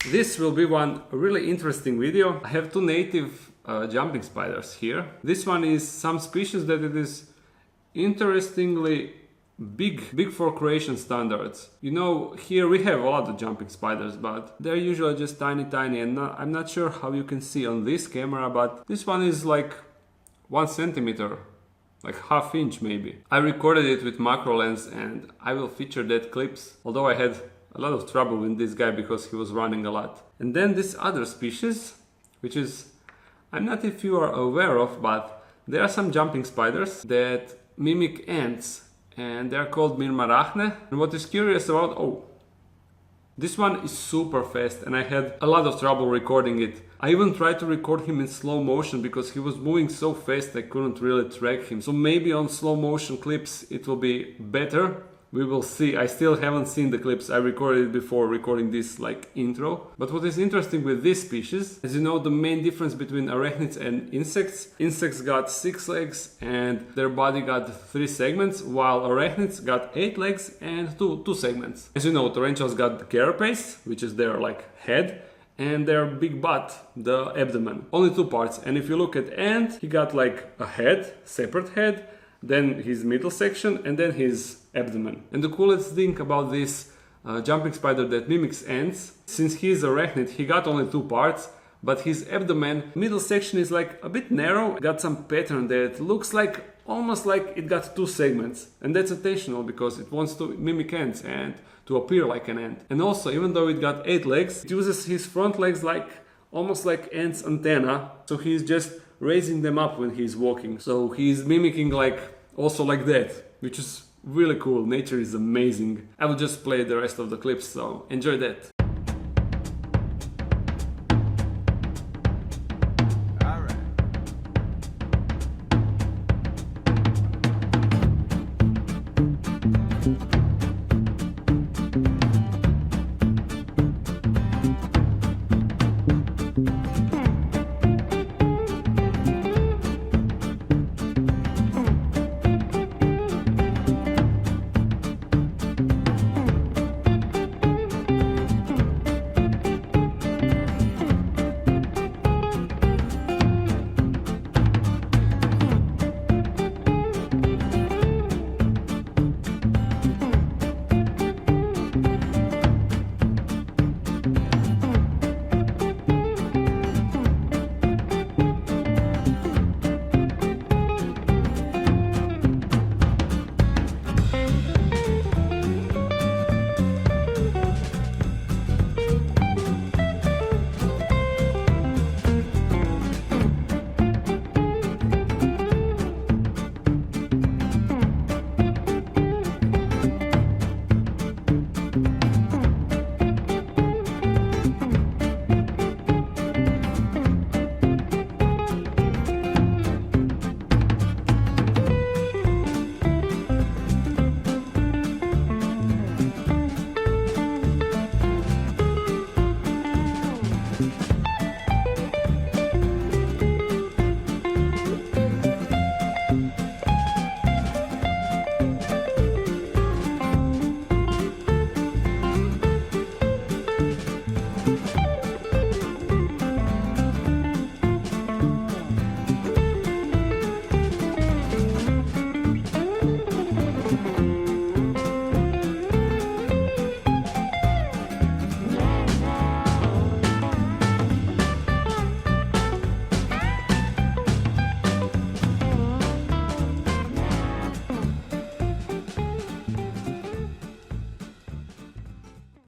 This will be one really interesting video. I have two native jumping spiders here. This one is some species that it is interestingly big for Croatian standards. You know, here we have a lot of jumping spiders, but they're usually just tiny and I'm not sure how you can see on this camera, but this one is like 1 centimeter, like ½ inch maybe. I recorded it with macro lens and I will feature that clips, although I had a lot of trouble with this guy because he was running a lot. And then this other species, which is, I'm not if you are aware of, but there are some jumping spiders that mimic ants and they're called myrmarachne. And what is curious about, this one is super fast and I had a lot of trouble recording it. I even tried to record him in slow motion because he was moving so fast I couldn't really track him. So maybe on slow motion clips it will be better. We will see. I still haven't seen the clips. I recorded it before recording this like intro. But what is interesting with this species, as you know, the main difference between arachnids and insects got 6 legs and their body got 3 segments, while arachnids got 8 legs and 2 segments. As you know, tarantulas got the carapace, which is their like head, and their big butt, the abdomen. Only 2 parts. And if you look at ant, he got like a head, separate head, then his middle section, and then his abdomen. And the coolest thing about this jumping spider that mimics ants, since he is arachnid, he got only 2 parts, but his abdomen, middle section is like a bit narrow, got some pattern that looks like almost like it got 2 segments. And that's intentional because it wants to mimic ants and to appear like an ant. And also, even though it got 8 legs, it uses his front legs like almost like ants' antenna, so he's just raising them up when he's walking. So he's mimicking like also like that, which is really cool. Nature is amazing. I will just play the rest of the clips, so enjoy that.